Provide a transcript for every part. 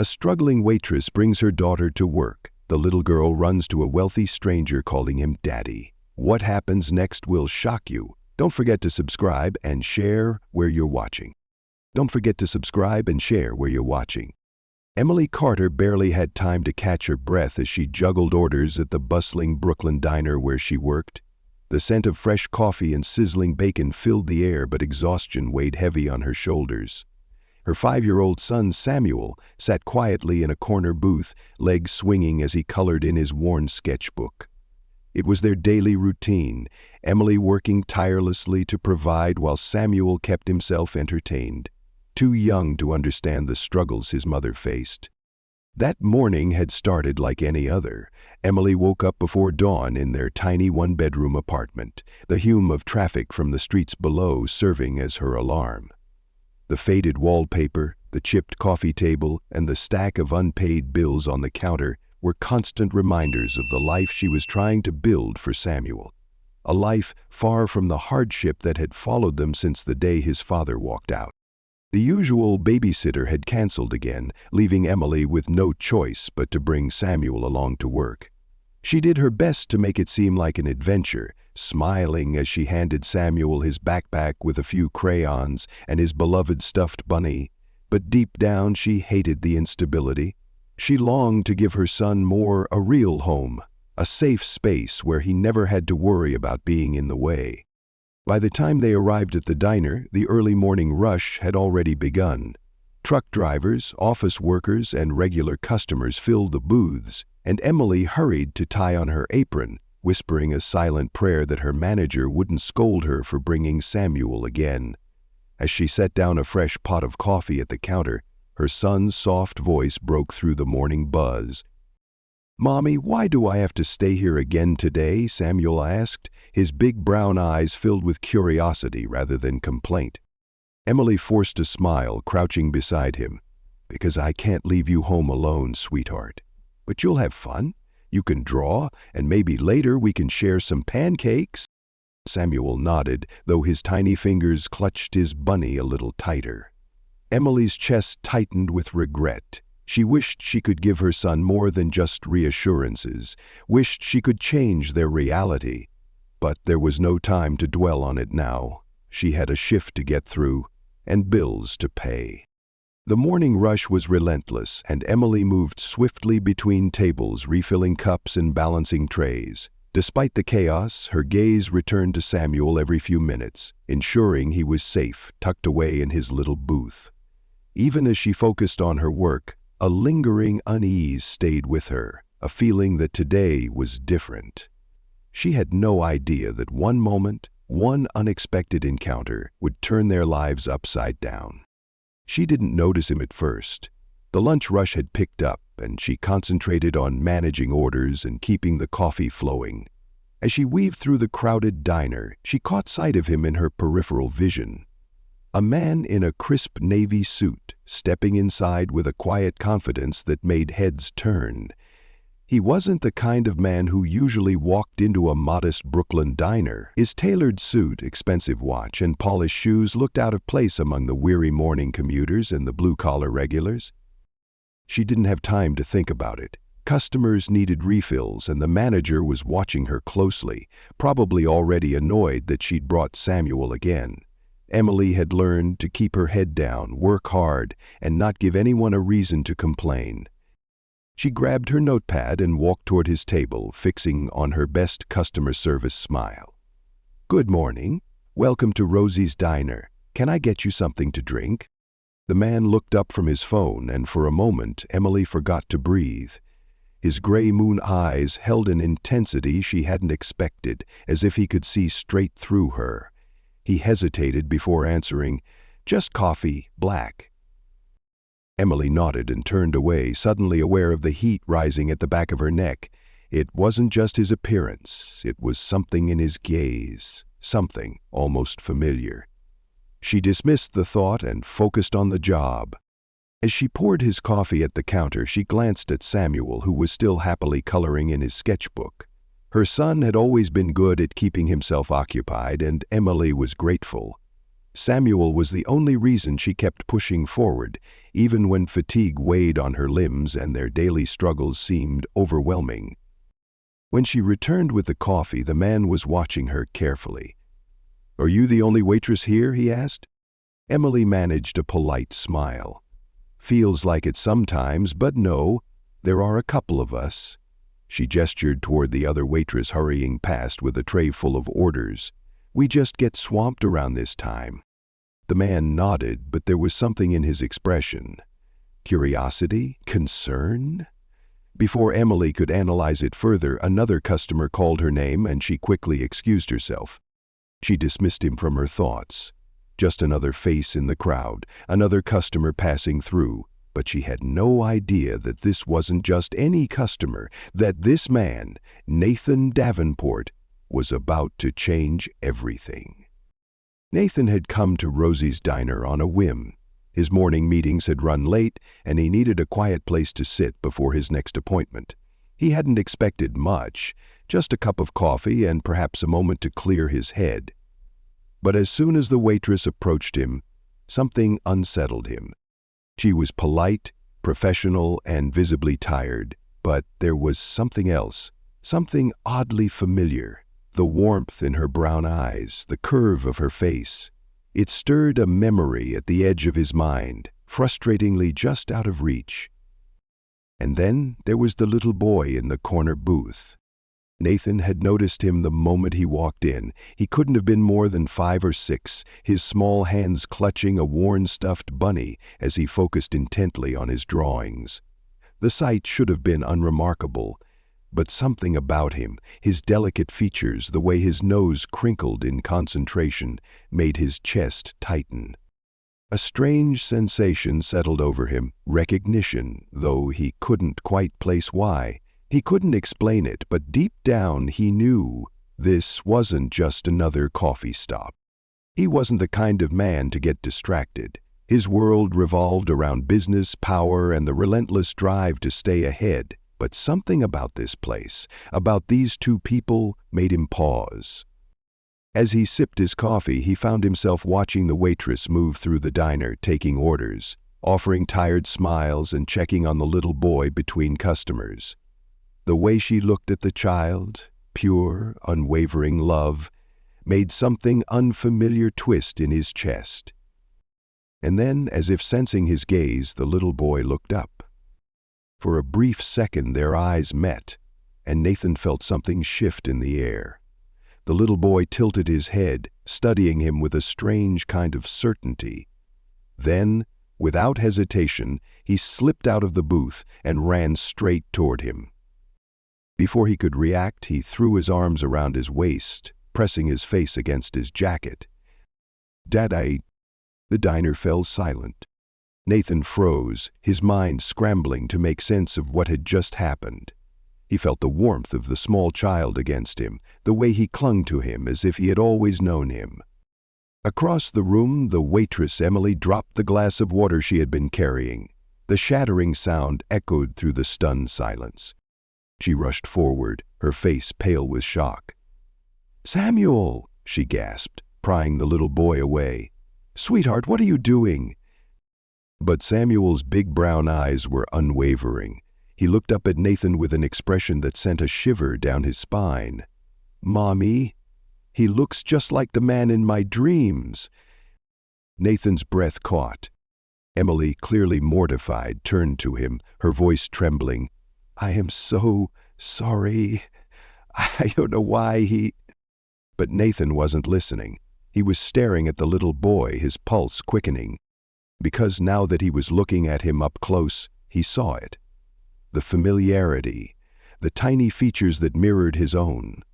A struggling waitress brings her daughter to work. The little girl runs to a wealthy stranger calling him Daddy. What happens next will shock you. Don't forget to subscribe and share where you're watching. Don't forget to subscribe and share where you're watching. Emily Carter barely had time to catch her breath as she juggled orders at the bustling Brooklyn diner where she worked. The scent of fresh coffee and sizzling bacon filled the air, but exhaustion weighed heavy on her shoulders. Her 5-year-old son, Samuel, sat quietly in a corner booth, legs swinging as he colored in his worn sketchbook. It was their daily routine, Emily working tirelessly to provide while Samuel kept himself entertained, too young to understand the struggles his mother faced. That morning had started like any other. Emily woke up before dawn in their tiny one-bedroom apartment, the hum of traffic from the streets below serving as her alarm. The faded wallpaper, the chipped coffee table, and the stack of unpaid bills on the counter were constant reminders of the life she was trying to build for Samuel. A life far from the hardship that had followed them since the day his father walked out. The usual babysitter had canceled again, leaving Emily with no choice but to bring Samuel along to work. She did her best to make it seem like an adventure, smiling as she handed Samuel his backpack with a few crayons and his beloved stuffed bunny, but deep down she hated the instability. She longed to give her son a real home, a safe space where he never had to worry about being in the way. By the time they arrived at the diner, the early morning rush had already begun. Truck drivers, office workers, and regular customers filled the booths, and Emily hurried to tie on her apron, whispering a silent prayer that her manager wouldn't scold her for bringing Samuel again. As she set down a fresh pot of coffee at the counter, her son's soft voice broke through the morning buzz. "Mommy, why do I have to stay here again today?" Samuel asked, his big brown eyes filled with curiosity rather than complaint. Emily forced a smile, crouching beside him. "Because I can't leave you home alone, sweetheart. But you'll have fun. You can draw, and maybe later we can share some pancakes." Samuel nodded, though his tiny fingers clutched his bunny a little tighter. Emily's chest tightened with regret. She wished she could give her son more than just reassurances, wished she could change their reality. But there was no time to dwell on it now. She had a shift to get through, and bills to pay. The morning rush was relentless, and Emily moved swiftly between tables, refilling cups and balancing trays. Despite the chaos, her gaze returned to Samuel every few minutes, ensuring he was safe, tucked away in his little booth. Even as she focused on her work, a lingering unease stayed with her, a feeling that today was different. She had no idea that one moment, one unexpected encounter, would turn their lives upside down. She didn't notice him at first. The lunch rush had picked up, and she concentrated on managing orders and keeping the coffee flowing. As she weaved through the crowded diner, she caught sight of him in her peripheral vision. A man in a crisp navy suit, stepping inside with a quiet confidence that made heads turn. He wasn't the kind of man who usually walked into a modest Brooklyn diner. His tailored suit, expensive watch, and polished shoes looked out of place among the weary morning commuters and the blue-collar regulars. She didn't have time to think about it. Customers needed refills, and the manager was watching her closely, probably already annoyed that she'd brought Samuel again. Emily had learned to keep her head down, work hard, and not give anyone a reason to complain. She grabbed her notepad and walked toward his table, fixing on her best customer service smile. "Good morning. Welcome to Rosie's Diner. Can I get you something to drink?" The man looked up from his phone, and for a moment Emily forgot to breathe. His gray moon eyes held an intensity she hadn't expected, as if he could see straight through her. He hesitated before answering, "Just coffee, black." Emily nodded and turned away, suddenly aware of the heat rising at the back of her neck. It wasn't just his appearance, it was something in his gaze, something almost familiar. She dismissed the thought and focused on the job. As she poured his coffee at the counter, she glanced at Samuel, who was still happily coloring in his sketchbook. Her son had always been good at keeping himself occupied, and Emily was grateful. Samuel was the only reason she kept pushing forward, even when fatigue weighed on her limbs and their daily struggles seemed overwhelming. When she returned with the coffee, the man was watching her carefully. "Are you the only waitress here?" he asked. Emily managed a polite smile. "Feels like it sometimes, but no, there are a couple of us." She gestured toward the other waitress hurrying past with a tray full of orders. "We just get swamped around this time." The man nodded, but there was something in his expression. Curiosity? Concern? Before Emily could analyze it further, another customer called her name and she quickly excused herself. She dismissed him from her thoughts. Just another face in the crowd, another customer passing through, but she had no idea that this wasn't just any customer, that this man, Nathan Davenport, was about to change everything. Nathan had come to Rosie's diner on a whim. His morning meetings had run late, and he needed a quiet place to sit before his next appointment. He hadn't expected much, just a cup of coffee and perhaps a moment to clear his head. But as soon as the waitress approached him, something unsettled him. She was polite, professional, and visibly tired, but there was something else, something oddly familiar. The warmth in her brown eyes, the curve of her face. It stirred a memory at the edge of his mind, frustratingly just out of reach. And then there was the little boy in the corner booth. Nathan had noticed him the moment he walked in. He couldn't have been more than 5 or 6, his small hands clutching a worn stuffed bunny as he focused intently on his drawings. The sight should have been unremarkable, but something about him, his delicate features, the way his nose crinkled in concentration, made his chest tighten. A strange sensation settled over him, recognition, though he couldn't quite place why. He couldn't explain it, but deep down he knew this wasn't just another coffee stop. He wasn't the kind of man to get distracted. His world revolved around business, power, and the relentless drive to stay ahead. But something about this place, about these two people, made him pause. As he sipped his coffee, he found himself watching the waitress move through the diner, taking orders, offering tired smiles and checking on the little boy between customers. The way she looked at the child, pure, unwavering love, made something unfamiliar twist in his chest. And then, as if sensing his gaze, the little boy looked up. For a brief second their eyes met, and Nathan felt something shift in the air. The little boy tilted his head, studying him with a strange kind of certainty. Then, without hesitation, he slipped out of the booth and ran straight toward him. Before he could react, he threw his arms around his waist, pressing his face against his jacket. "Dad, The diner fell silent. Nathan froze, his mind scrambling to make sense of what had just happened. He felt the warmth of the small child against him, the way he clung to him as if he had always known him. Across the room, the waitress Emily dropped the glass of water she had been carrying. The shattering sound echoed through the stunned silence. She rushed forward, her face pale with shock. "Samuel!" she gasped, prying the little boy away. "Sweetheart, what are you doing?" But Samuel's big brown eyes were unwavering. He looked up at Nathan with an expression that sent a shiver down his spine. "Mommy, he looks just like the man in my dreams." Nathan's breath caught. Emily, clearly mortified, turned to him, her voice trembling. "I am so sorry. I don't know why he—" But Nathan wasn't listening. He was staring at the little boy, his pulse quickening. Because now that he was looking at him up close, he saw it. The familiarity, the tiny features that mirrored his own.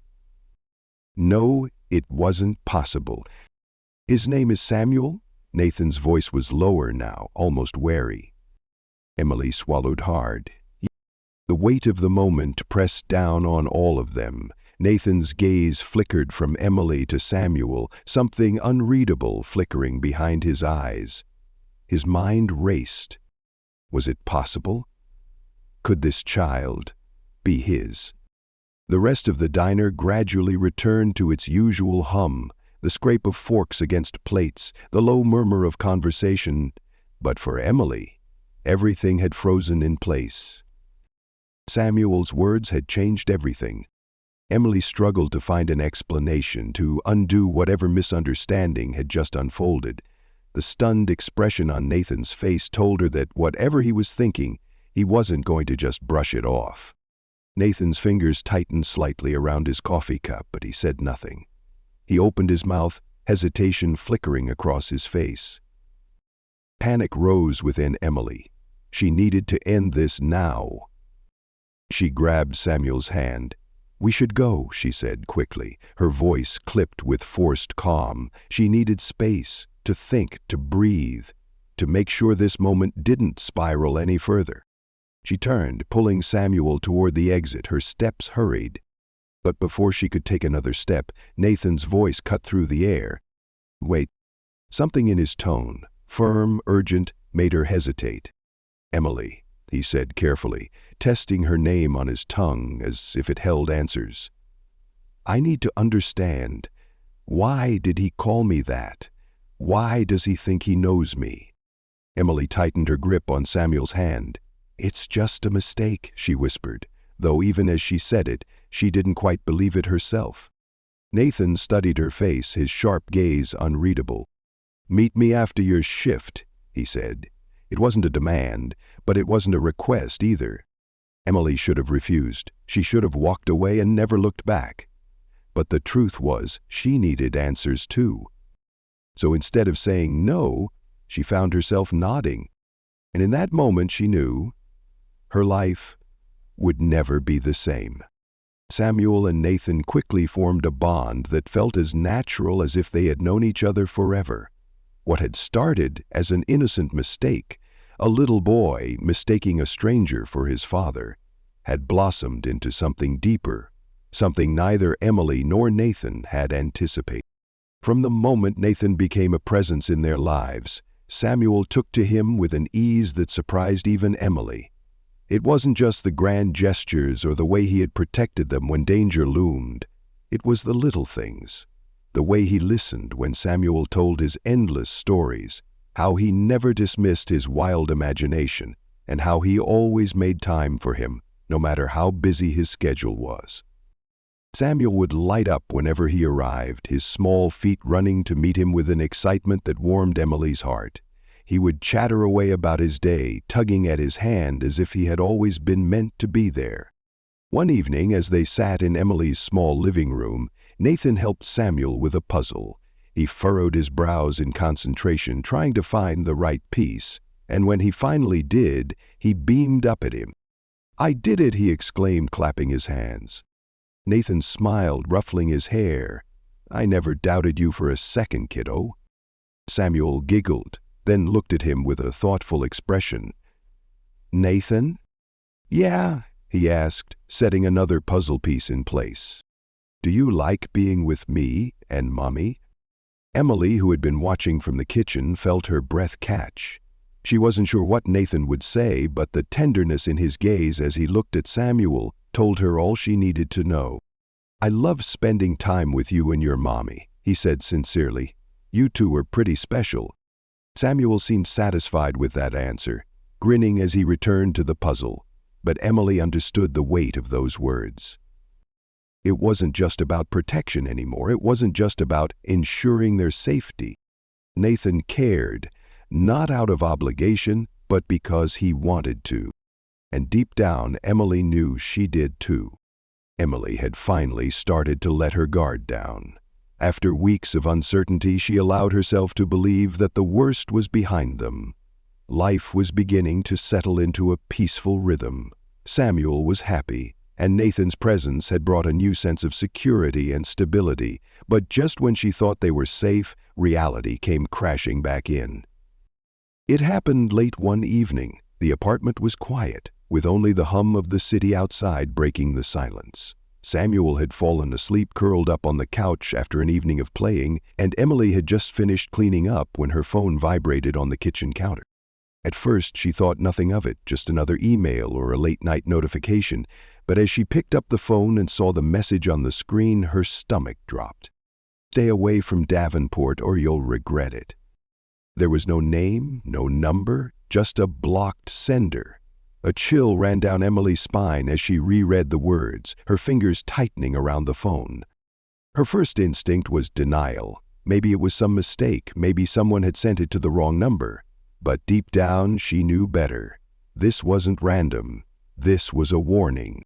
No, it wasn't possible. "His name is Samuel?" Nathan's voice was lower now, almost wary. Emily swallowed hard. The weight of the moment pressed down on all of them. Nathan's gaze flickered from Emily to Samuel, something unreadable flickering behind his eyes. His mind raced. Was it possible? Could this child be his? The rest of the diner gradually returned to its usual hum. the scrape of forks against plates, the low murmur of conversation. But for Emily, everything had frozen in place. Samuel's words had changed everything. Emily struggled to find an explanation, to undo whatever misunderstanding had just unfolded. The stunned expression on Nathan's face told her that whatever he was thinking, he wasn't going to just brush it off. Nathan's fingers tightened slightly around his coffee cup, but he said nothing. He opened his mouth, hesitation flickering across his face. Panic rose within Emily. She needed to end this now. She grabbed Samuel's hand. "We should go," she said quickly, her voice clipped with forced calm. She needed space, to think, to breathe, to make sure this moment didn't spiral any further. She turned, pulling Samuel toward the exit, her steps hurried. But before she could take another step, Nathan's voice cut through the air. "Wait." Something in his tone, firm, urgent, made her hesitate. "Emily," he said carefully, testing her name on his tongue as if it held answers. "I need to understand. Why did he call me that? Why does he think he knows me?" Emily tightened her grip on Samuel's hand. "It's just a mistake," she whispered, though even as she said it, she didn't quite believe it herself. Nathan studied her face, his sharp gaze unreadable. "Meet me after your shift," he said. It wasn't a demand, but it wasn't a request either. Emily should have refused. She should have walked away and never looked back. But the truth was, she needed answers too. So instead of saying no, she found herself nodding. And in that moment she knew her life would never be the same. Samuel and Nathan quickly formed a bond that felt as natural as if they had known each other forever. What had started as an innocent mistake, a little boy mistaking a stranger for his father, had blossomed into something deeper, something neither Emily nor Nathan had anticipated. From the moment Nathan became a presence in their lives, Samuel took to him with an ease that surprised even Emily. It wasn't just the grand gestures or the way he had protected them when danger loomed. It was the little things. The way he listened when Samuel told his endless stories, how he never dismissed his wild imagination, and how he always made time for him, no matter how busy his schedule was. Samuel would light up whenever he arrived, his small feet running to meet him with an excitement that warmed Emily's heart. He would chatter away about his day, tugging at his hand as if he had always been meant to be there. One evening, as they sat in Emily's small living room, Nathan helped Samuel with a puzzle. He furrowed his brows in concentration, trying to find the right piece, and when he finally did, he beamed up at him. "I did it!" he exclaimed, clapping his hands. Nathan smiled, ruffling his hair. "I never doubted you for a second, kiddo." Samuel giggled, then looked at him with a thoughtful expression. "Nathan?" "Yeah," he asked, setting another puzzle piece in place. "Do you like being with me and Mommy?" Emily, who had been watching from the kitchen, felt her breath catch. She wasn't sure what Nathan would say, but the tenderness in his gaze as he looked at Samuel told her all she needed to know. "I love spending time with you and your Mommy," he said sincerely. "You two are pretty special." Samuel seemed satisfied with that answer, grinning as he returned to the puzzle, but Emily understood the weight of those words. It wasn't just about protection anymore. It wasn't just about ensuring their safety. Nathan cared, not out of obligation, but because he wanted to. And deep down, Emily knew she did too. Emily had finally started to let her guard down. After weeks of uncertainty, she allowed herself to believe that the worst was behind them. Life was beginning to settle into a peaceful rhythm. Samuel was happy, and Nathan's presence had brought a new sense of security and stability. But just when she thought they were safe, reality came crashing back in. It happened late one evening. The apartment was quiet, with only the hum of the city outside breaking the silence. Samuel had fallen asleep curled up on the couch after an evening of playing, and Emily had just finished cleaning up when her phone vibrated on the kitchen counter. At first, she thought nothing of it, just another email or a late-night notification, but as she picked up the phone and saw the message on the screen, her stomach dropped. Stay away from Davenport or you'll regret it. There was no name, no number, just a blocked sender. A chill ran down Emily's spine as she reread the words, her fingers tightening around the phone. Her first instinct was denial. Maybe it was some mistake, maybe someone had sent it to the wrong number. But deep down, she knew better. This wasn't random. This was a warning.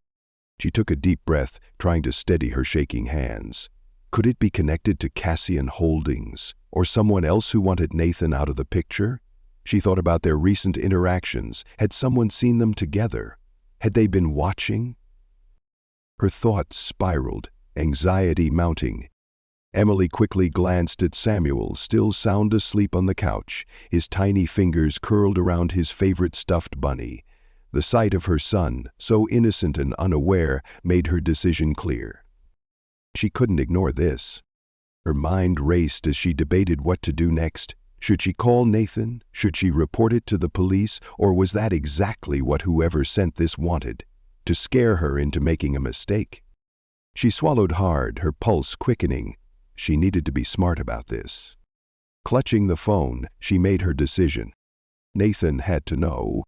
She took a deep breath, trying to steady her shaking hands. Could it be connected to Cassian Holdings, or someone else who wanted Nathan out of the picture? She thought about their recent interactions. Had someone seen them together? Had they been watching? Her thoughts spiraled, anxiety mounting. Emily quickly glanced at Samuel, still sound asleep on the couch, his tiny fingers curled around his favorite stuffed bunny. The sight of her son, so innocent and unaware, made her decision clear. She couldn't ignore this. Her mind raced as she debated what to do next. Should she call Nathan? Should she report it to the police? Or was that exactly what whoever sent this wanted? To scare her into making a mistake? She swallowed hard, her pulse quickening. She needed to be smart about this. Clutching the phone, she made her decision. Nathan had to know.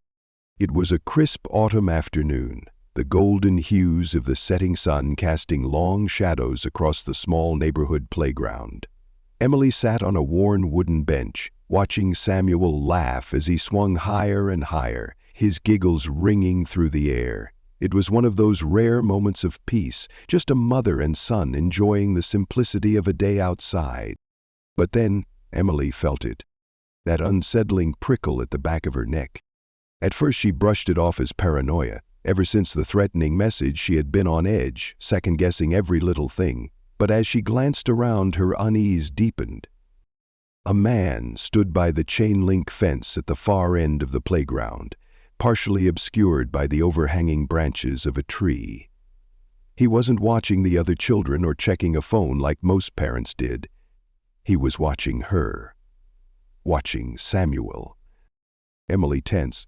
It was a crisp autumn afternoon, the golden hues of the setting sun casting long shadows across the small neighborhood playground. Emily sat on a worn wooden bench, watching Samuel laugh as he swung higher and higher, his giggles ringing through the air. It was one of those rare moments of peace, just a mother and son enjoying the simplicity of a day outside. But then Emily felt it, that unsettling prickle at the back of her neck. At first she brushed it off as paranoia. Ever since the threatening message, she had been on edge, second-guessing every little thing. But as she glanced around, her unease deepened. A man stood by the chain-link fence at the far end of the playground, partially obscured by the overhanging branches of a tree. He wasn't watching the other children or checking a phone like most parents did. He was watching her. Watching Samuel. Emily tensed.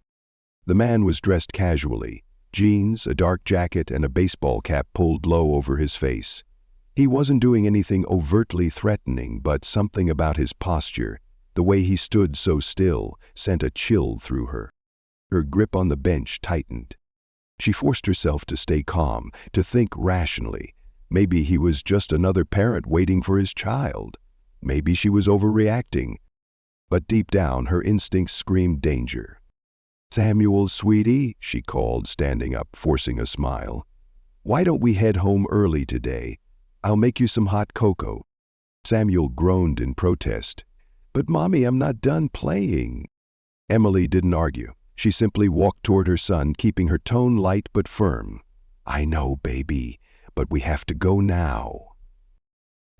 The man was dressed casually, jeans, a dark jacket, and a baseball cap pulled low over his face. He wasn't doing anything overtly threatening, but something about his posture, the way he stood so still, sent a chill through her. Her grip on the bench tightened. She forced herself to stay calm, to think rationally. Maybe he was just another parent waiting for his child. Maybe she was overreacting. But deep down, her instincts screamed danger. "Samuel, sweetie," she called, standing up, forcing a smile. "Why don't we head home early today? I'll make you some hot cocoa." Samuel groaned in protest. "But Mommy, I'm not done playing." Emily didn't argue. She simply walked toward her son, keeping her tone light but firm. "I know, baby, but we have to go now."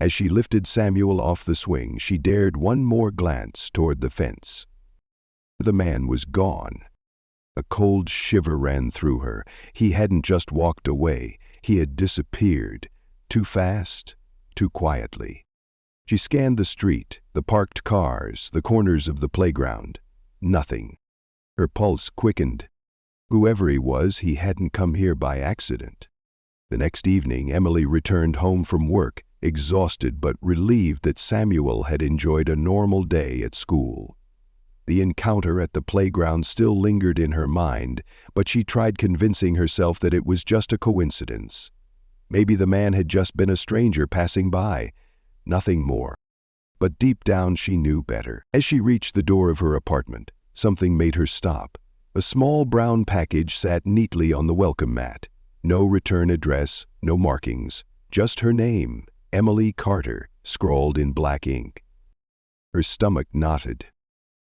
As she lifted Samuel off the swing, she dared one more glance toward the fence. The man was gone. A cold shiver ran through her. He hadn't just walked away. He had disappeared. Too fast, too quietly. She scanned the street, the parked cars, the corners of the playground. Nothing. Her pulse quickened. Whoever he was, he hadn't come here by accident. The next evening, Emily returned home from work, exhausted but relieved that Samuel had enjoyed a normal day at school. The encounter at the playground still lingered in her mind, but she tried convincing herself that it was just a coincidence. Maybe the man had just been a stranger passing by. Nothing more. But deep down she knew better. As she reached the door of her apartment, something made her stop. A small brown package sat neatly on the welcome mat. No return address, no markings, just her name, Emily Carter, scrawled in black ink. Her stomach knotted.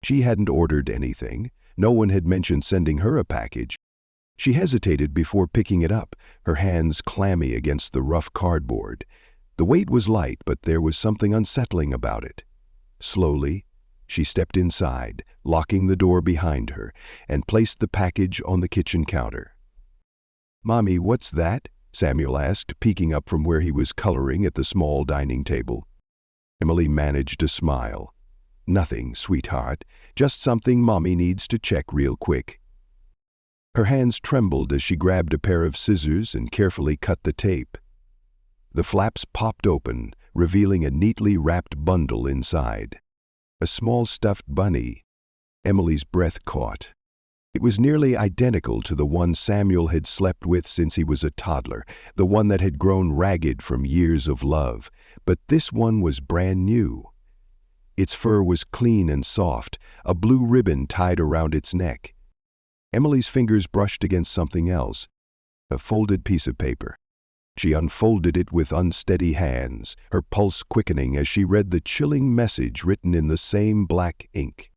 She hadn't ordered anything. No one had mentioned sending her a package. She hesitated before picking it up, her hands clammy against the rough cardboard. The weight was light, but there was something unsettling about it. Slowly, she stepped inside, locking the door behind her, and placed the package on the kitchen counter. "Mommy, what's that?" Samuel asked, peeking up from where he was coloring at the small dining table. Emily managed a smile. "Nothing, sweetheart. Just something Mommy needs to check real quick." Her hands trembled as she grabbed a pair of scissors and carefully cut the tape. The flaps popped open, revealing a neatly wrapped bundle inside. A small stuffed bunny. Emily's breath caught. It was nearly identical to the one Samuel had slept with since he was a toddler, the one that had grown ragged from years of love. But this one was brand new. Its fur was clean and soft, a blue ribbon tied around its neck. Emily's fingers brushed against something else, a folded piece of paper. She unfolded it with unsteady hands, her pulse quickening as she read the chilling message written in the same black ink.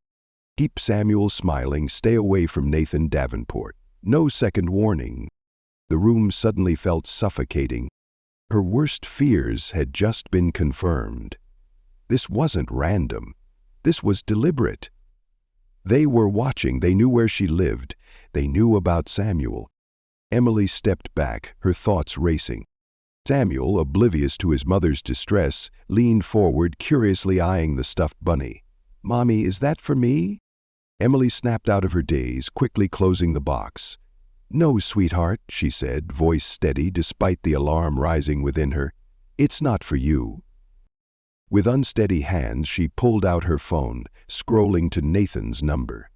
Keep Samuel smiling, stay away from Nathan Davenport. No second warning. The room suddenly felt suffocating. Her worst fears had just been confirmed. This wasn't random. This was deliberate. They were watching. They knew where she lived. They knew about Samuel. Emily stepped back, her thoughts racing. Samuel, oblivious to his mother's distress, leaned forward, curiously eyeing the stuffed bunny. "Mommy, is that for me?" Emily snapped out of her daze, quickly closing the box. "No, sweetheart," she said, voice steady despite the alarm rising within her. "It's not for you." With unsteady hands, she pulled out her phone, scrolling to Nathan's number.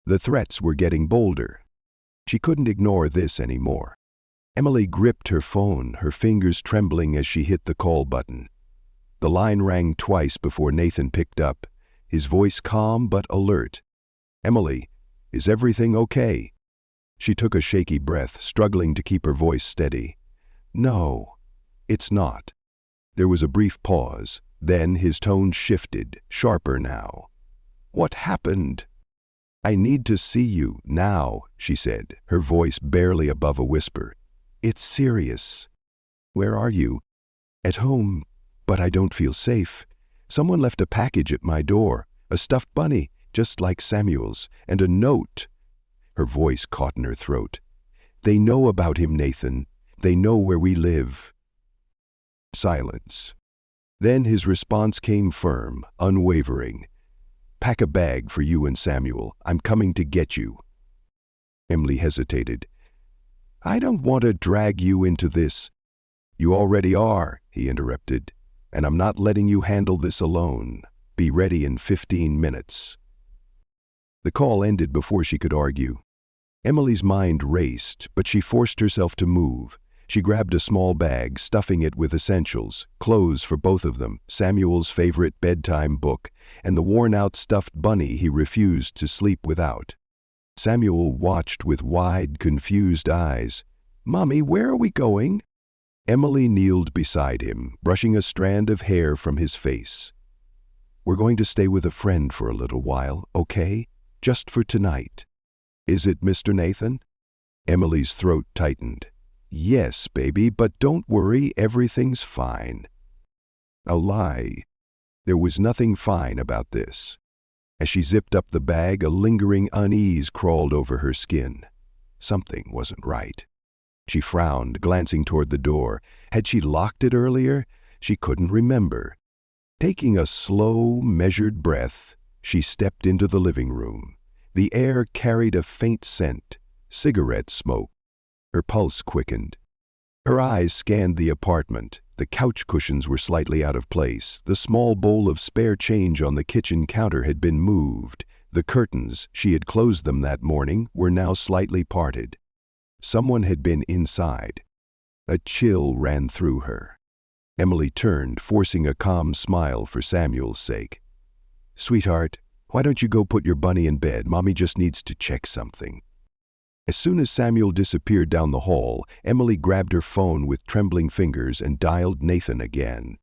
The threats were getting bolder. She couldn't ignore this anymore. Emily gripped her phone, her fingers trembling as she hit the call button. The line rang twice before Nathan picked up, his voice calm but alert. "Emily, is everything okay?" She took a shaky breath, struggling to keep her voice steady. "No, it's not." There was a brief pause, then his tone shifted, sharper now. "What happened?" "I need to see you, now," she said, her voice barely above a whisper. "It's serious." "Where are you?" "At home, but I don't feel safe. Someone left a package at my door, a stuffed bunny, just like Samuel's, and a note." Her voice caught in her throat. "They know about him, Nathan. They know where we live." Silence. Then his response came firm, unwavering. "Pack a bag for you and Samuel. I'm coming to get you." Emily hesitated. "I don't want to drag you into this." "You already are," he interrupted, "and I'm not letting you handle this alone. Be ready in 15 minutes. The call ended before she could argue. Emily's mind raced, but she forced herself to move. She grabbed a small bag, stuffing it with essentials, clothes for both of them, Samuel's favorite bedtime book, and the worn-out stuffed bunny he refused to sleep without. Samuel watched with wide, confused eyes. "Mommy, where are we going?" Emily kneeled beside him, brushing a strand of hair from his face. "We're going to stay with a friend for a little while, okay? Just for tonight." "Is it Mr. Nathan?" Emily's throat tightened. "Yes, baby, but don't worry, everything's fine." A lie. There was nothing fine about this. As she zipped up the bag, a lingering unease crawled over her skin. Something wasn't right. She frowned, glancing toward the door. Had she locked it earlier? She couldn't remember. Taking a slow, measured breath, she stepped into the living room. The air carried a faint scent, cigarette smoke. Her pulse quickened. Her eyes scanned the apartment. The couch cushions were slightly out of place. The small bowl of spare change on the kitchen counter had been moved. The curtains, she had closed them that morning, were now slightly parted. Someone had been inside. A chill ran through her. Emily turned, forcing a calm smile for Samuel's sake. "Sweetheart, why don't you go put your bunny in bed? Mommy just needs to check something." As soon as Samuel disappeared down the hall, Emily grabbed her phone with trembling fingers and dialed Nathan again.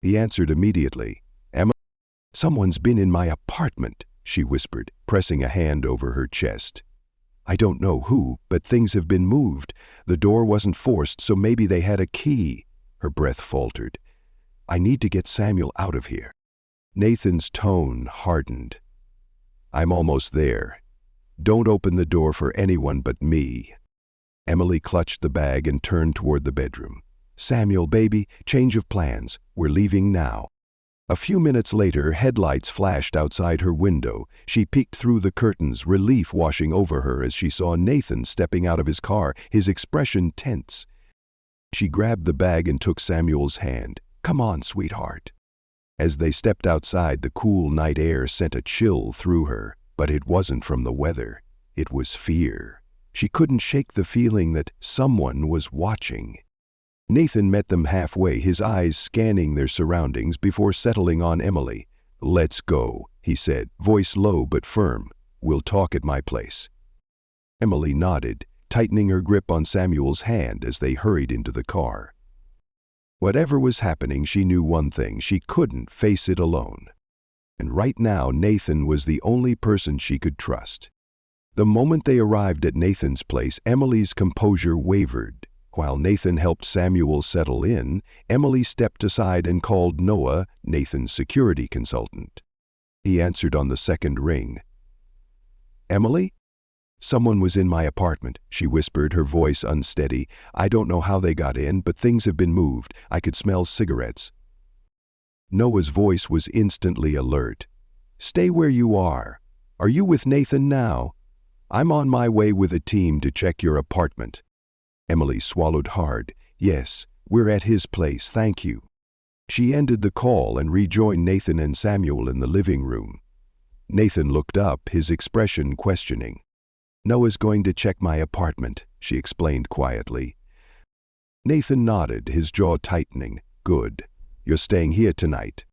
He answered immediately. "Emma, someone's been in my apartment," she whispered, pressing a hand over her chest. "I don't know who, but things have been moved. The door wasn't forced, so maybe they had a key." Her breath faltered. "I need to get Samuel out of here." Nathan's tone hardened. "I'm almost there. Don't open the door for anyone but me." Emily clutched the bag and turned toward the bedroom. "Samuel, baby, change of plans. We're leaving now." A few minutes later, headlights flashed outside her window. She peeked through the curtains, relief washing over her as she saw Nathan stepping out of his car, his expression tense. She grabbed the bag and took Samuel's hand. Come on, sweetheart. As they stepped outside, the cool night air sent a chill through her, but it wasn't from the weather. It was fear. She couldn't shake the feeling that someone was watching. Nathan met them halfway, his eyes scanning their surroundings before settling on Emily. "Let's go," he said, voice low but firm. "We'll talk at my place." Emily nodded, tightening her grip on Samuel's hand as they hurried into the car. Whatever was happening, she knew one thing: she couldn't face it alone. And right now, Nathan was the only person she could trust. The moment they arrived at Nathan's place, Emily's composure wavered. While Nathan helped Samuel settle in, Emily stepped aside and called Noah, Nathan's security consultant. He answered on the second ring. "Emily?" "Someone was in my apartment," she whispered, her voice unsteady. "I don't know how they got in, but things have been moved. I could smell cigarettes." Noah's voice was instantly alert. "Stay where you are. Are you with Nathan now?" "I'm on my way with a team to check your apartment." Emily swallowed hard. "Yes, we're at his place, thank you." She ended the call and rejoined Nathan and Samuel in the living room. Nathan looked up, his expression questioning. "Noah's going to check my apartment," she explained quietly. Nathan nodded, his jaw tightening. "Good. You're staying here tonight."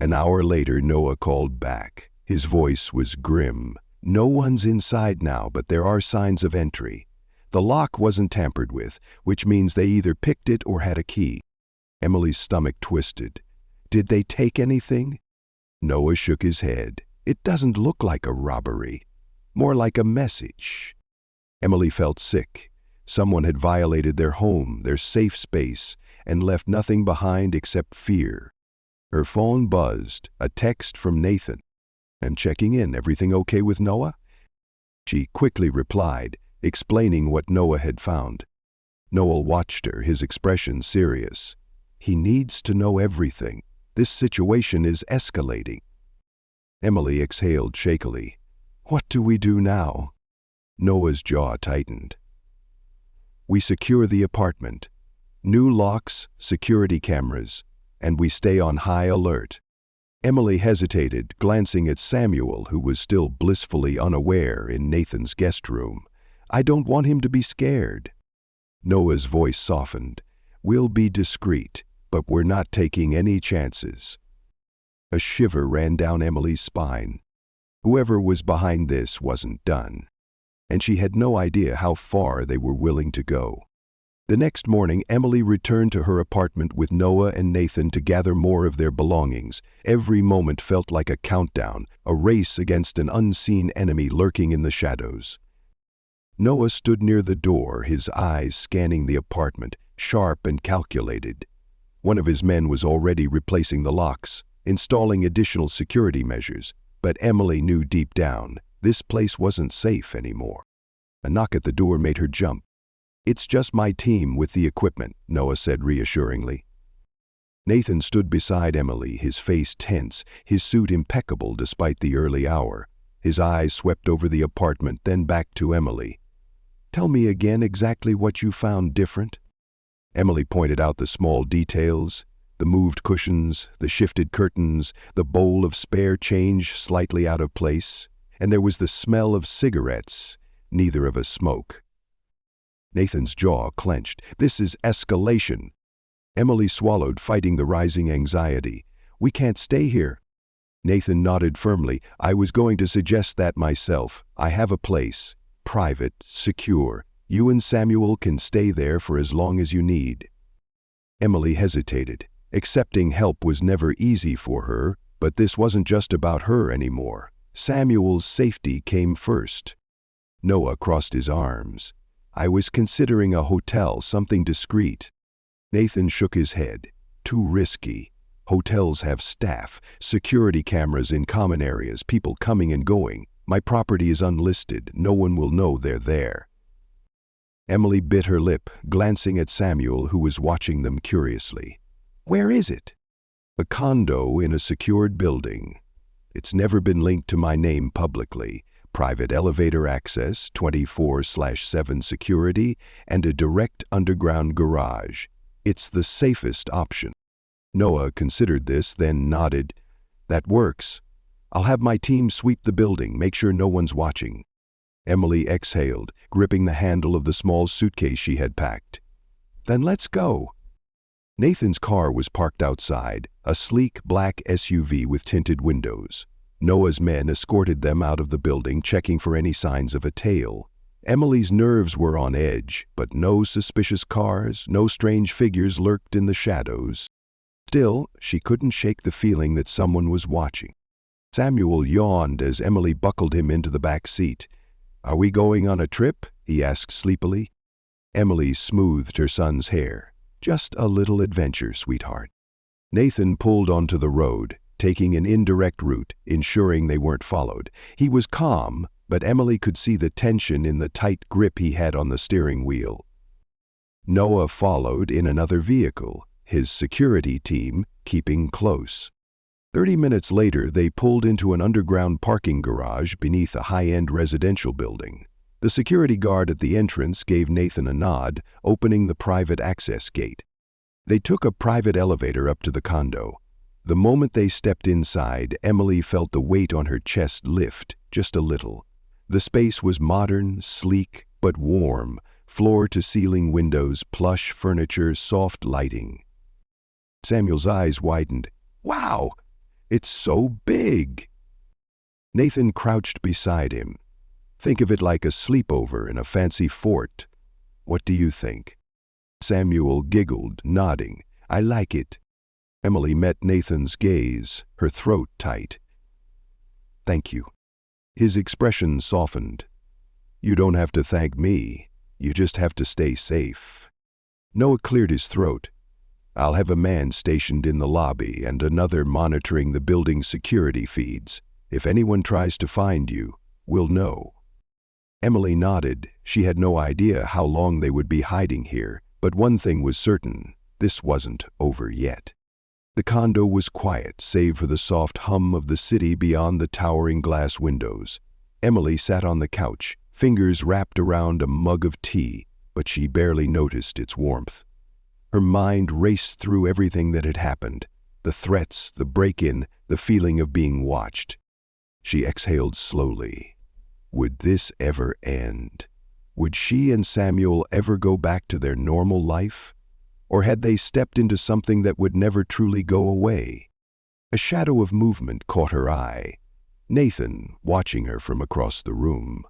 An hour later, Noah called back. His voice was grim. "No one's inside now, but there are signs of entry. The lock wasn't tampered with, which means they either picked it or had a key." Emily's stomach twisted. "Did they take anything?" Noah shook his head. "It doesn't look like a robbery. More like a message." Emily felt sick. Someone had violated their home, their safe space, and left nothing behind except fear. Her phone buzzed, a text from Nathan. "I'm checking in. Everything okay with Noah?" She quickly replied, explaining what Noah had found. Noah watched her, his expression serious. "He needs to know everything. This situation is escalating." Emily exhaled shakily. "What do we do now?" Noah's jaw tightened. "We secure the apartment. New locks, security cameras, and we stay on high alert." Emily hesitated, glancing at Samuel, who was still blissfully unaware in Nathan's guest room. "I don't want him to be scared." Noah's voice softened. "We'll be discreet, but we're not taking any chances." A shiver ran down Emily's spine. Whoever was behind this wasn't done, and she had no idea how far they were willing to go. The next morning, Emily returned to her apartment with Noah and Nathan to gather more of their belongings. Every moment felt like a countdown, a race against an unseen enemy lurking in the shadows. Noah stood near the door, his eyes scanning the apartment, sharp and calculated. One of his men was already replacing the locks, installing additional security measures, but Emily knew deep down this place wasn't safe anymore. A knock at the door made her jump. "It's just my team with the equipment," Noah said reassuringly. Nathan stood beside Emily, his face tense, his suit impeccable despite the early hour. His eyes swept over the apartment, then back to Emily. "Tell me again exactly what you found different." Emily pointed out the small details, the moved cushions, the shifted curtains, the bowl of spare change slightly out of place, and there was the smell of cigarettes, neither of a smoke. Nathan's jaw clenched. "This is escalation." Emily swallowed, fighting the rising anxiety. "We can't stay here." Nathan nodded firmly. "I was going to suggest that myself. I have a place. Private, secure. You and Samuel can stay there for as long as you need." Emily hesitated. Accepting help was never easy for her, but this wasn't just about her anymore. Samuel's safety came first. Noah crossed his arms. "I was considering a hotel, something discreet." Nathan shook his head. "Too risky. Hotels have staff, security cameras in common areas, people coming and going. My property is unlisted. No one will know they're there." Emily bit her lip, glancing at Samuel, who was watching them curiously. "Where is it?" "A condo in a secured building. It's never been linked to my name publicly. Private elevator access, 24/7 security, and a direct underground garage. It's the safest option." Noah considered this, then nodded. That works. I'll have my team sweep the building, make sure no one's watching. Emily exhaled, gripping the handle of the small suitcase she had packed. Then let's go. Nathan's car was parked outside, a sleek black SUV with tinted windows. Noah's men escorted them out of the building, checking for any signs of a tail. Emily's nerves were on edge, but no suspicious cars, no strange figures lurked in the shadows. Still, she couldn't shake the feeling that someone was watching. Samuel yawned as Emily buckled him into the back seat. "Are we going on a trip?" he asked sleepily. Emily smoothed her son's hair. "Just a little adventure, sweetheart." Nathan pulled onto the road, taking an indirect route, ensuring they weren't followed. He was calm, but Emily could see the tension in the tight grip he had on the steering wheel. Noah followed in another vehicle, his security team keeping close. 30 minutes later, they pulled into an underground parking garage beneath a high-end residential building. The security guard at the entrance gave Nathan a nod, opening the private access gate. They took a private elevator up to the condo. The moment they stepped inside, Emily felt the weight on her chest lift, just a little. The space was modern, sleek, but warm, floor-to-ceiling windows, plush furniture, soft lighting. Samuel's eyes widened. "Wow! It's so big!" Nathan crouched beside him. "Think of it like a sleepover in a fancy fort. What do you think?" Samuel giggled, nodding. "I like it." Emily met Nathan's gaze, her throat tight. "Thank you." His expression softened. "You don't have to thank me. You just have to stay safe." Noah cleared his throat. "I'll have a man stationed in the lobby and another monitoring the building's security feeds. If anyone tries to find you, we'll know." Emily nodded. She had no idea how long they would be hiding here, but one thing was certain: this wasn't over yet. The condo was quiet, save for the soft hum of the city beyond the towering glass windows. Emily sat on the couch, fingers wrapped around a mug of tea, but she barely noticed its warmth. Her mind raced through everything that had happened: the threats, the break-in, the feeling of being watched. She exhaled slowly. Would this ever end? Would she and Samuel ever go back to their normal life? Or had they stepped into something that would never truly go away? A shadow of movement caught her eye. Nathan, watching her from across the room.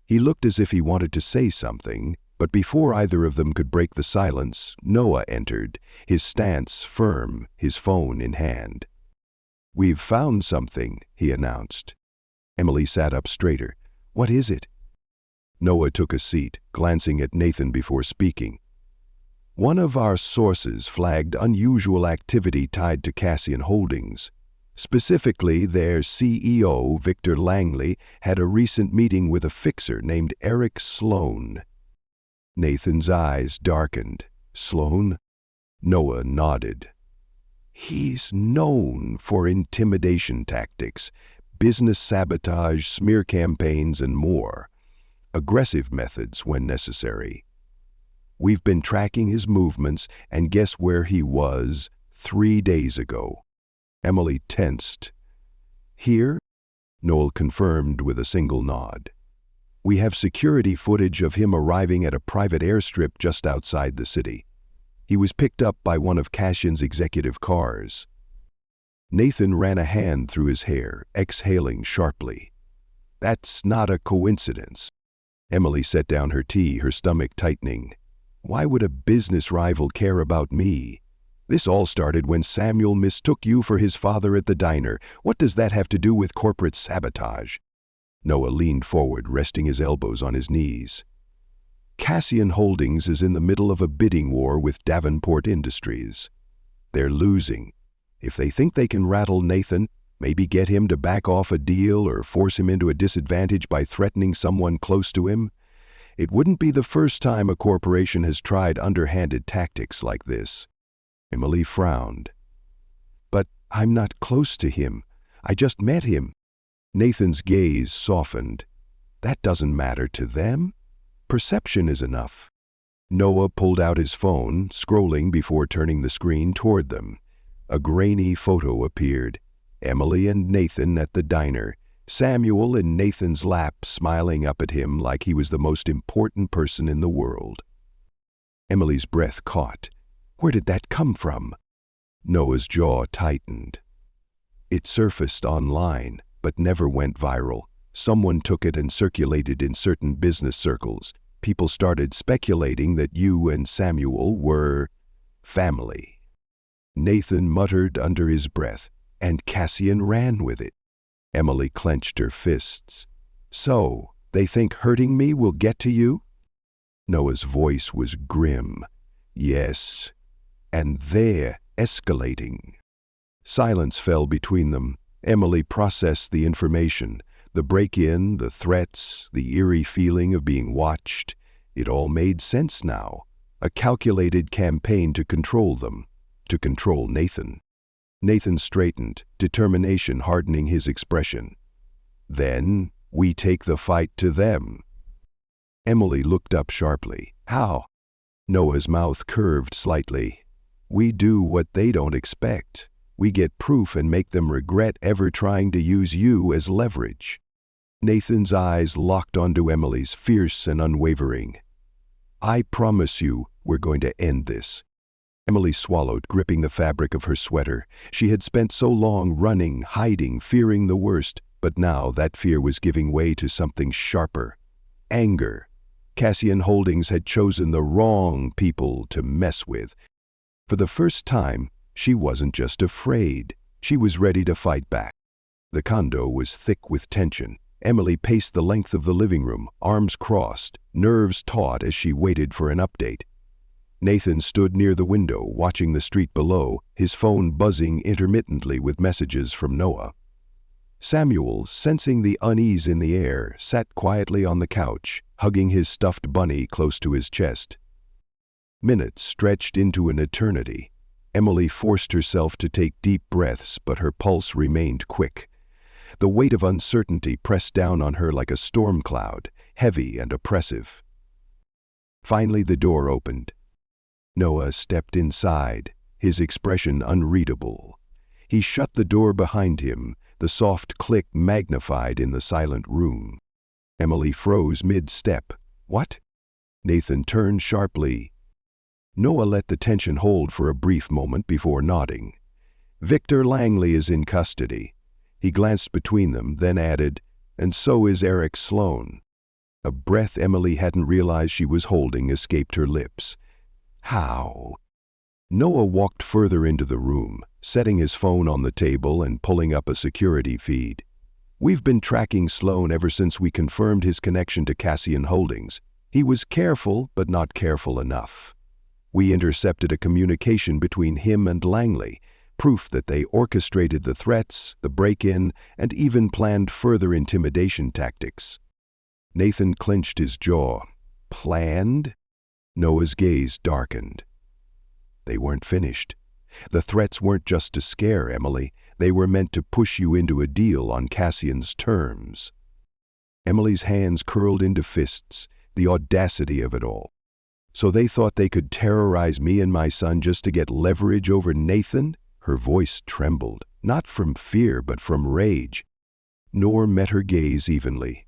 He looked as if he wanted to say something, but before either of them could break the silence, Noah entered, his stance firm, his phone in hand. "We've found something," he announced. Emily sat up straighter. "What is it?" Noah took a seat, glancing at Nathan before speaking. "One of our sources flagged unusual activity tied to Cassian Holdings. Specifically, their CEO, Victor Langley, had a recent meeting with a fixer named Eric Sloan." Nathan's eyes darkened. "Sloan?" Noah nodded. "He's known for intimidation tactics, business sabotage, smear campaigns, and more. Aggressive methods when necessary. We've been tracking his movements, and guess where he was 3 days ago?" Emily tensed. "Here?" Noel confirmed with a single nod. "We have security footage of him arriving at a private airstrip just outside the city. He was picked up by one of Cassian's executive cars." Nathan ran a hand through his hair, exhaling sharply. "That's not a coincidence." Emily set down her tea, her stomach tightening. "Why would a business rival care about me? This all started when Samuel mistook you for his father at the diner. What does that have to do with corporate sabotage?" Noah leaned forward, resting his elbows on his knees. "Cassian Holdings is in the middle of a bidding war with Davenport Industries. They're losing. If they think they can rattle Nathan, maybe get him to back off a deal or force him into a disadvantage by threatening someone close to him, it wouldn't be the first time a corporation has tried underhanded tactics like this." Emily frowned. "But I'm not close to him. I just met him." Nathan's gaze softened. "That doesn't matter to them. Perception is enough." Noah pulled out his phone, scrolling before turning the screen toward them. A grainy photo appeared. Emily and Nathan at the diner, Samuel in Nathan's lap smiling up at him like he was the most important person in the world. Emily's breath caught. Where did that come from? Noah's jaw tightened. It surfaced online, but never went viral. Someone took it and circulated in certain business circles. People started speculating that you and Samuel were family. Nathan muttered under his breath, and Cassian ran with it. Emily clenched her fists. So, they think hurting me will get to you? Noah's voice was grim. Yes, and they're escalating. Silence fell between them. Emily processed the information, the break-in, the threats, the eerie feeling of being watched. It all made sense now. A calculated campaign to control them, to control Nathan. Nathan straightened, determination hardening his expression. Then, we take the fight to them. Emily looked up sharply. How? Noah's mouth curved slightly. We do what they don't expect. We get proof and make them regret ever trying to use you as leverage. Nathan's eyes locked onto Emily's, fierce and unwavering. I promise you, we're going to end this. Emily swallowed, gripping the fabric of her sweater. She had spent so long running, hiding, fearing the worst, but now that fear was giving way to something sharper. Anger. Cassian Holdings had chosen the wrong people to mess with. For the first time, she wasn't just afraid. She was ready to fight back. The condo was thick with tension. Emily paced the length of the living room, arms crossed, nerves taut as she waited for an update. Nathan stood near the window, watching the street below, his phone buzzing intermittently with messages from Noah. Samuel, sensing the unease in the air, sat quietly on the couch, hugging his stuffed bunny close to his chest. Minutes stretched into an eternity. Emily forced herself to take deep breaths, but her pulse remained quick. The weight of uncertainty pressed down on her like a storm cloud, heavy and oppressive. Finally, the door opened. Noah stepped inside, his expression unreadable. He shut the door behind him, the soft click magnified in the silent room. Emily froze mid-step. What? Nathan turned sharply. Noah let the tension hold for a brief moment before nodding. Victor Langley is in custody. He glanced between them, then added, and so is Eric Sloan. A breath Emily hadn't realized she was holding escaped her lips. How? Noah walked further into the room, setting his phone on the table and pulling up a security feed. We've been tracking Sloan ever since we confirmed his connection to Cassian Holdings. He was careful, but not careful enough. We intercepted a communication between him and Langley, proof that they orchestrated the threats, the break-in, and even planned further intimidation tactics. Nathan clenched his jaw. Planned? Noah's gaze darkened. They weren't finished. The threats weren't just to scare Emily. They were meant to push you into a deal on Cassian's terms. Emily's hands curled into fists, the audacity of it all. So they thought they could terrorize me and my son just to get leverage over Nathan? Her voice trembled, not from fear but from rage. Nor met her gaze evenly.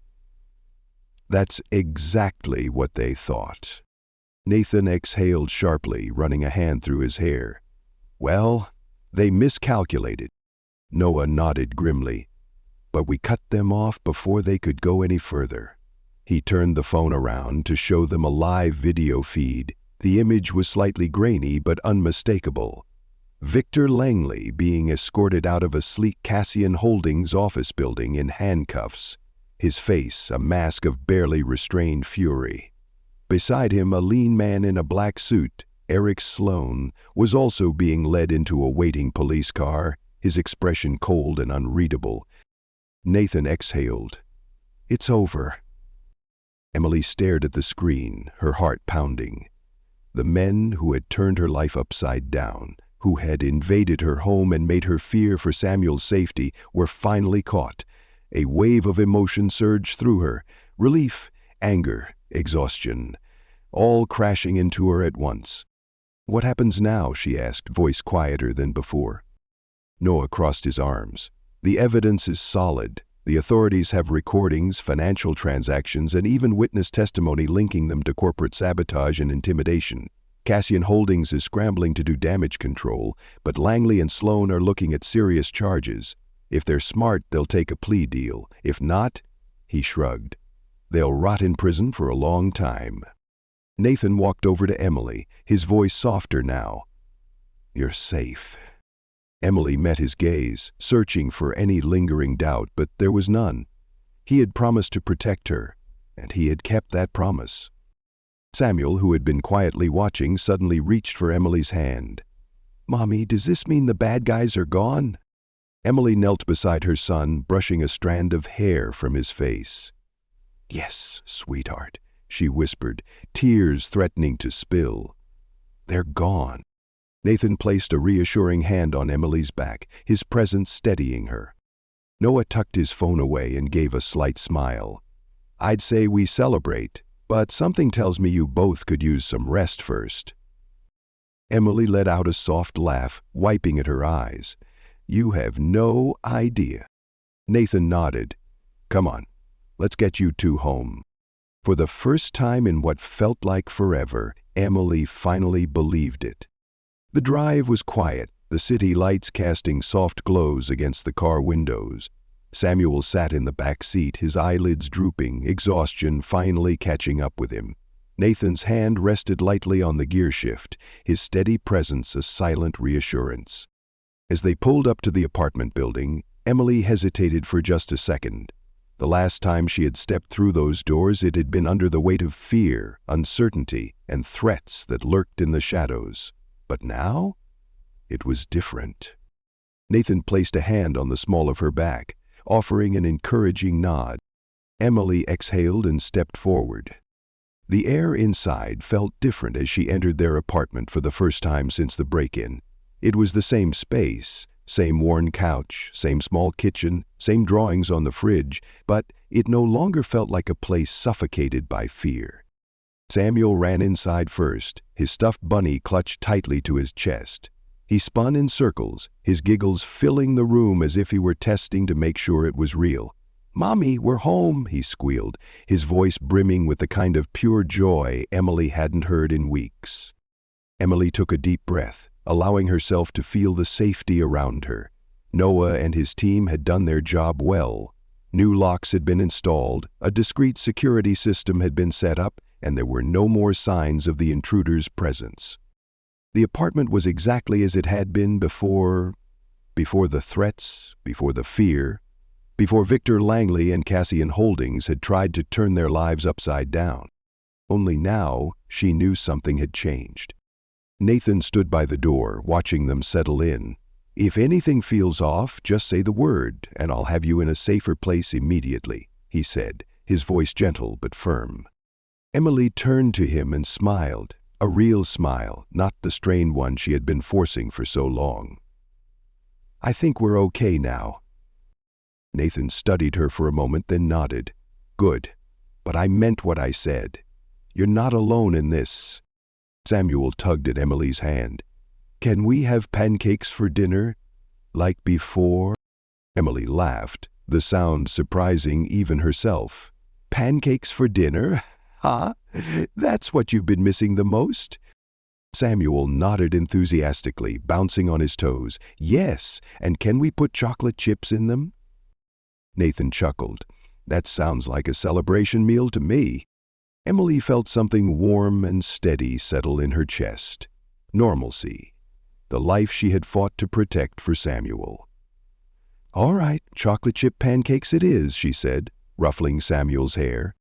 That's exactly what they thought. Nathan exhaled sharply, running a hand through his hair. Well, they miscalculated. Noah nodded grimly. But we cut them off before they could go any further. He turned the phone around to show them a live video feed. The image was slightly grainy but unmistakable. Victor Langley being escorted out of a sleek Cassian Holdings office building in handcuffs, his face a mask of barely restrained fury. Beside him, a lean man in a black suit, Eric Sloan, was also being led into a waiting police car, his expression cold and unreadable. Nathan exhaled. It's over. Emily stared at the screen, her heart pounding. The men who had turned her life upside down, who had invaded her home and made her fear for Samuel's safety, were finally caught. A wave of emotion surged through her. Relief, anger, exhaustion, all crashing into her at once. What happens now? She asked, voice quieter than before. Noah crossed his arms. The evidence is solid. The authorities have recordings, financial transactions, and even witness testimony linking them to corporate sabotage and intimidation. Cassian Holdings is scrambling to do damage control, but Langley and Sloan are looking at serious charges. If they're smart, they'll take a plea deal. If not, he shrugged, they'll rot in prison for a long time. Nathan walked over to Emily, his voice softer now. You're safe. Emily met his gaze, searching for any lingering doubt, but there was none. He had promised to protect her, and he had kept that promise. Samuel, who had been quietly watching, suddenly reached for Emily's hand. Mommy, does this mean the bad guys are gone? Emily knelt beside her son, brushing a strand of hair from his face. Yes, sweetheart, she whispered, tears threatening to spill. They're gone. Nathan placed a reassuring hand on Emily's back, his presence steadying her. Noah tucked his phone away and gave a slight smile. I'd say we celebrate, but something tells me you both could use some rest first. Emily let out a soft laugh, wiping at her eyes. You have no idea. Nathan nodded. Come on, let's get you two home. For the first time in what felt like forever, Emily finally believed it. The drive was quiet, the city lights casting soft glows against the car windows. Samuel sat in the back seat, his eyelids drooping, exhaustion finally catching up with him. Nathan's hand rested lightly on the gear shift, his steady presence a silent reassurance. As they pulled up to the apartment building, Emily hesitated for just a second. The last time she had stepped through those doors, it had been under the weight of fear, uncertainty, and threats that lurked in the shadows. But now, it was different. Nathan placed a hand on the small of her back, offering an encouraging nod. Emily exhaled and stepped forward. The air inside felt different as she entered their apartment for the first time since the break-in. It was the same space, same worn couch, same small kitchen, same drawings on the fridge, but it no longer felt like a place suffocated by fear. Samuel ran inside first, his stuffed bunny clutched tightly to his chest. He spun in circles, his giggles filling the room as if he were testing to make sure it was real. Mommy, we're home, he squealed, his voice brimming with the kind of pure joy Emily hadn't heard in weeks. Emily took a deep breath, allowing herself to feel the safety around her. Noah and his team had done their job well. New locks had been installed, a discreet security system had been set up, and there were no more signs of the intruder's presence. The apartment was exactly as it had been before the threats, before the fear, before Victor Langley and Cassian Holdings had tried to turn their lives upside down. Only now she knew something had changed. Nathan stood by the door, watching them settle in. If anything feels off, just say the word, and I'll have you in a safer place immediately, he said, his voice gentle but firm. Emily turned to him and smiled, a real smile, not the strained one she had been forcing for so long. I think we're okay now. Nathan studied her for a moment, then nodded. Good, but I meant what I said. You're not alone in this. Samuel tugged at Emily's hand. Can we have pancakes for dinner, like before? Emily laughed, the sound surprising even herself. Pancakes for dinner? Huh? That's what you've been missing the most? Samuel nodded enthusiastically, bouncing on his toes. Yes, and can we put chocolate chips in them? Nathan chuckled. That sounds like a celebration meal to me. Emily felt something warm and steady settle in her chest. Normalcy. The life she had fought to protect for Samuel. All right, chocolate chip pancakes it is, she said, ruffling Samuel's hair.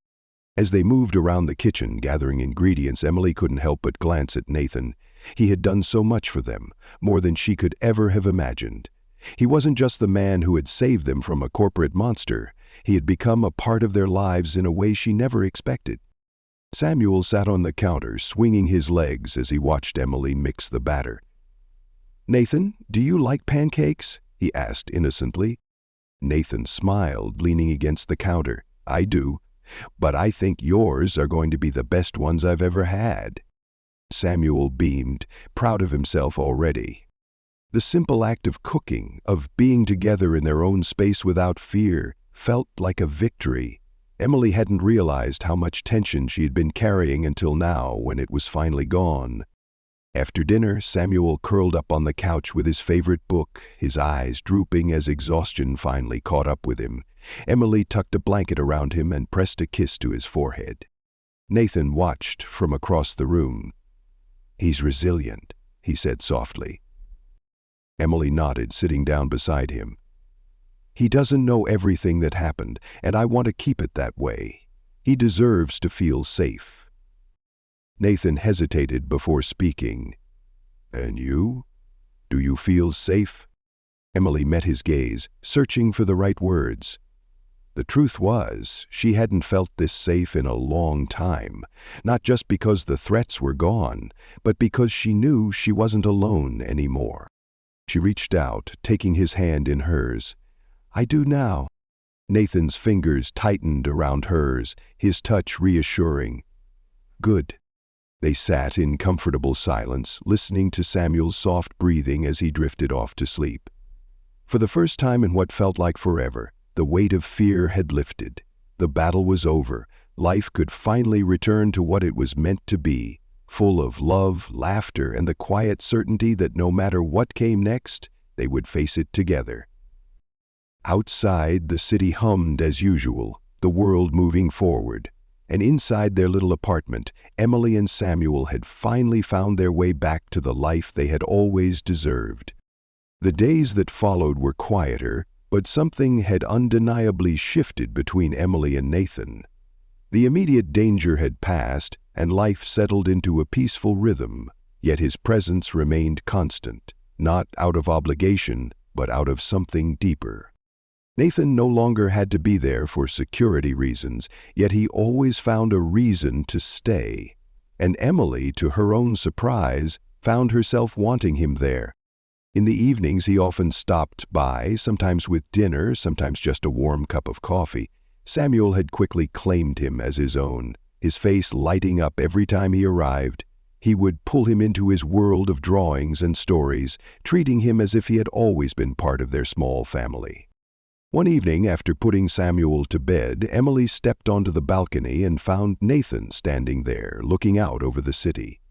As they moved around the kitchen gathering ingredients, Emily couldn't help but glance at Nathan. He had done so much for them, more than she could ever have imagined. He wasn't just the man who had saved them from a corporate monster. He had become a part of their lives in a way she never expected. Samuel sat on the counter, swinging his legs as he watched Emily mix the batter. Nathan, do you like pancakes? He asked innocently. Nathan smiled, leaning against the counter. I do, but I think yours are going to be the best ones I've ever had. Samuel beamed, proud of himself already. The simple act of cooking, of being together in their own space without fear, felt like a victory. Emily hadn't realized how much tension she had been carrying until now, when it was finally gone. After dinner, Samuel curled up on the couch with his favorite book, his eyes drooping as exhaustion finally caught up with him. Emily tucked a blanket around him and pressed a kiss to his forehead. Nathan watched from across the room. "He's resilient," he said softly. Emily nodded, sitting down beside him. "He doesn't know everything that happened, and I want to keep it that way. He deserves to feel safe." Nathan hesitated before speaking. "And you? Do you feel safe?" Emily met his gaze, searching for the right words. The truth was, she hadn't felt this safe in a long time, not just because the threats were gone, but because she knew she wasn't alone anymore. She reached out, taking his hand in hers. "I do now." Nathan's fingers tightened around hers, his touch reassuring. "Good." They sat in comfortable silence, listening to Samuel's soft breathing as he drifted off to sleep. For the first time in what felt like forever, the weight of fear had lifted. The battle was over. Life could finally return to what it was meant to be, full of love, laughter, and the quiet certainty that no matter what came next, they would face it together. Outside, the city hummed as usual, the world moving forward. And inside their little apartment, Emily and Samuel had finally found their way back to the life they had always deserved. The days that followed were quieter, but something had undeniably shifted between Emily and Nathan. The immediate danger had passed, and life settled into a peaceful rhythm, yet his presence remained constant, not out of obligation, but out of something deeper. Nathan no longer had to be there for security reasons, yet he always found a reason to stay. And Emily, to her own surprise, found herself wanting him there. In the evenings he often stopped by, sometimes with dinner, sometimes just a warm cup of coffee. Samuel had quickly claimed him as his own, his face lighting up every time he arrived. He would pull him into his world of drawings and stories, treating him as if he had always been part of their small family. One evening, after putting Samuel to bed, Emily stepped onto the balcony and found Nathan standing there, looking out over the city.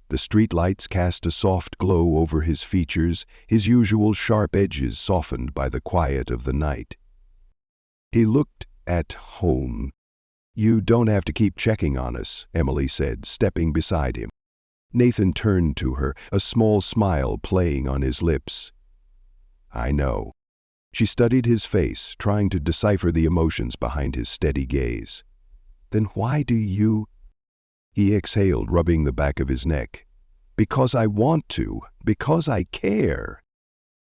The streetlights cast a soft glow over his features, his usual sharp edges softened by the quiet of the night. He looked at home. "You don't have to keep checking on us," Emily said, stepping beside him. Nathan turned to her, a small smile playing on his lips. "I know." She studied his face, trying to decipher the emotions behind his steady gaze. "Then why do you—" He exhaled, rubbing the back of his neck. "Because I want to. Because I care."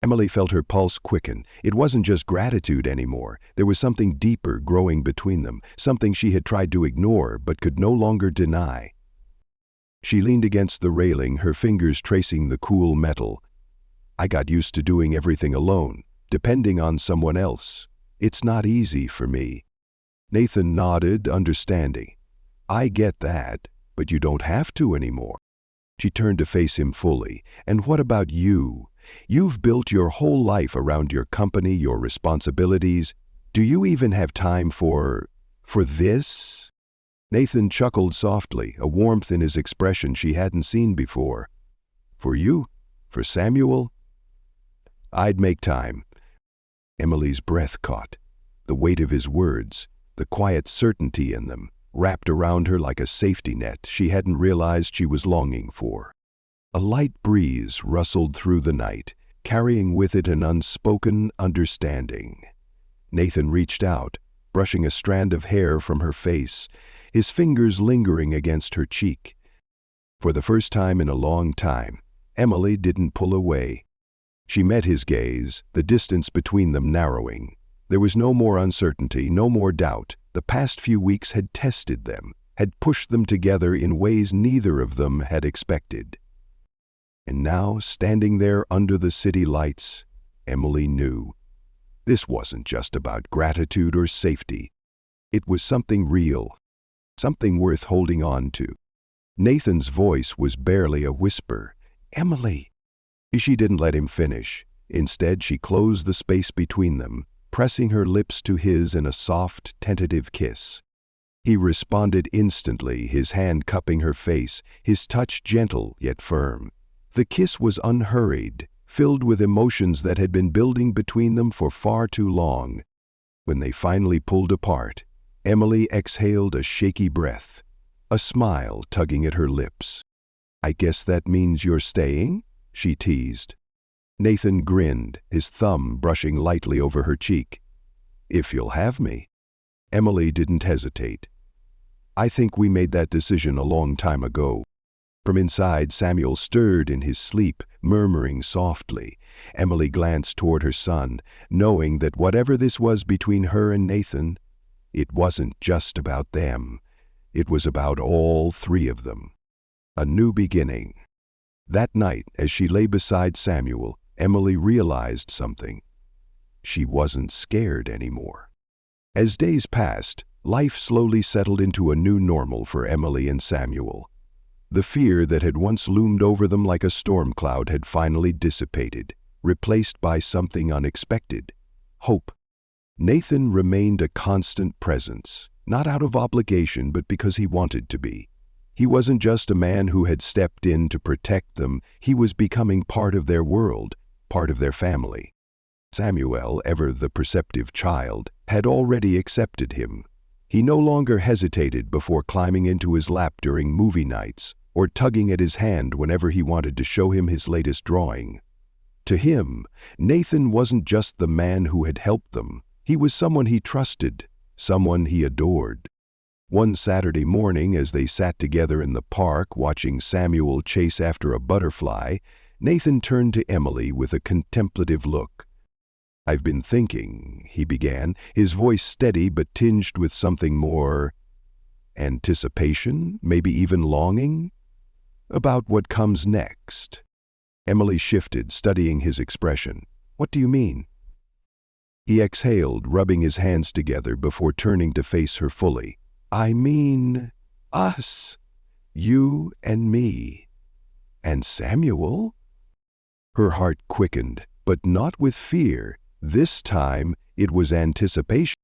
Emily felt her pulse quicken. It wasn't just gratitude anymore. There was something deeper growing between them, something she had tried to ignore but could no longer deny. She leaned against the railing, her fingers tracing the cool metal. "I got used to doing everything alone, depending on someone else. It's not easy for me." Nathan nodded, understanding. "I get that, but you don't have to anymore." She turned to face him fully. "And what about you? You've built your whole life around your company, your responsibilities. Do you even have time for this?" Nathan chuckled softly, a warmth in his expression she hadn't seen before. "For you? For Samuel? I'd make time." Emily's breath caught. The weight of his words, the quiet certainty in them, wrapped around her like a safety net she hadn't realized she was longing for. A light breeze rustled through the night, carrying with it an unspoken understanding. Nathan reached out, brushing a strand of hair from her face, his fingers lingering against her cheek. For the first time in a long time, Emily didn't pull away. She met his gaze, the distance between them narrowing. There was no more uncertainty, no more doubt. The past few weeks had tested them, had pushed them together in ways neither of them had expected. And now, standing there under the city lights, Emily knew. This wasn't just about gratitude or safety. It was something real, something worth holding on to. Nathan's voice was barely a whisper. "Emily!" She didn't let him finish. Instead, she closed the space between them, pressing her lips to his in a soft, tentative kiss. He responded instantly, his hand cupping her face, his touch gentle yet firm. The kiss was unhurried, filled with emotions that had been building between them for far too long. When they finally pulled apart, Emily exhaled a shaky breath, a smile tugging at her lips. "I guess that means you're staying?" she teased. Nathan grinned, his thumb brushing lightly over her cheek. "If you'll have me." Emily didn't hesitate. "I think we made that decision a long time ago." From inside, Samuel stirred in his sleep, murmuring softly. Emily glanced toward her son, knowing that whatever this was between her and Nathan, it wasn't just about them. It was about all three of them. A new beginning. That night, as she lay beside Samuel, Emily realized something. She wasn't scared anymore. As days passed, life slowly settled into a new normal for Emily and Samuel. The fear that had once loomed over them like a storm cloud had finally dissipated, replaced by something unexpected: hope. Nathan remained a constant presence, not out of obligation but because he wanted to be. He wasn't just a man who had stepped in to protect them, he was becoming part of their world, part of their family. Samuel, ever the perceptive child, had already accepted him. He no longer hesitated before climbing into his lap during movie nights, or tugging at his hand whenever he wanted to show him his latest drawing. To him, Nathan wasn't just the man who had helped them. He was someone he trusted, someone he adored. One Saturday morning, as they sat together in the park watching Samuel chase after a butterfly, Nathan turned to Emily with a contemplative look. "I've been thinking," he began, his voice steady but tinged with something more anticipation, maybe even longing, "about what comes next." Emily shifted, studying his expression. "What do you mean?" He exhaled, rubbing his hands together before turning to face her fully. "I mean, us. You and me. And Samuel?" Her heart quickened, but not with fear. This time, it was anticipation.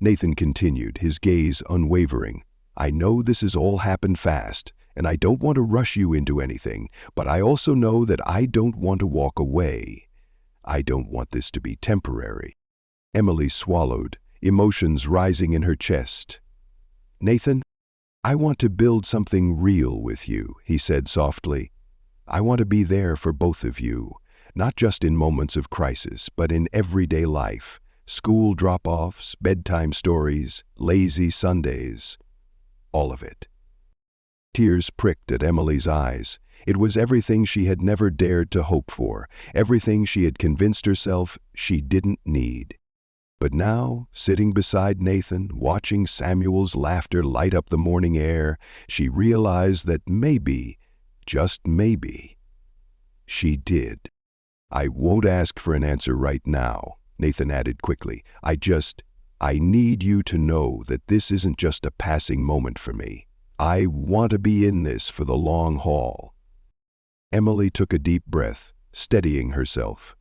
Nathan continued, his gaze unwavering. "I know this has all happened fast, and I don't want to rush you into anything, but I also know that I don't want to walk away. I don't want this to be temporary." Emily swallowed, emotions rising in her chest. "Nathan, I want to build something real with you," he said softly. "I want to be there for both of you, not just in moments of crisis, but in everyday life. School drop-offs, bedtime stories, lazy Sundays. All of it." Tears pricked at Emily's eyes. It was everything she had never dared to hope for, everything she had convinced herself she didn't need. But now, sitting beside Nathan, watching Samuel's laughter light up the morning air, she realized that maybe, just maybe, she did. "I won't ask for an answer right now," Nathan added quickly. I need you to know that this isn't just a passing moment for me. I want to be in this for the long haul." Emily took a deep breath, steadying herself.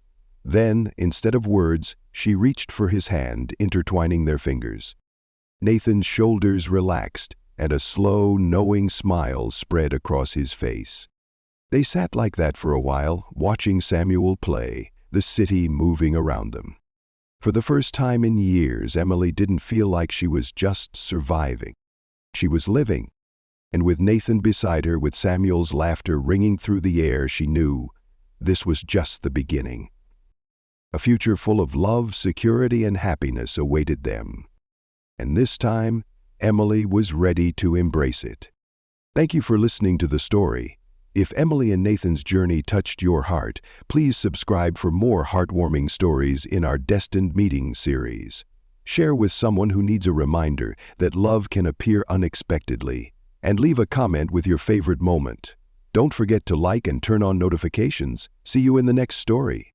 Then, instead of words, she reached for his hand, intertwining their fingers. Nathan's shoulders relaxed, and a slow, knowing smile spread across his face. They sat like that for a while, watching Samuel play, the city moving around them. For the first time in years, Emily didn't feel like she was just surviving. She was living. And with Nathan beside her, with Samuel's laughter ringing through the air, she knew this was just the beginning. A future full of love, security, and happiness awaited them. And this time, Emily was ready to embrace it. Thank you for listening to the story. If Emily and Nathan's journey touched your heart, please subscribe for more heartwarming stories in our Destined Meeting series. Share with someone who needs a reminder that love can appear unexpectedly, and leave a comment with your favorite moment. Don't forget to like and turn on notifications. See you in the next story.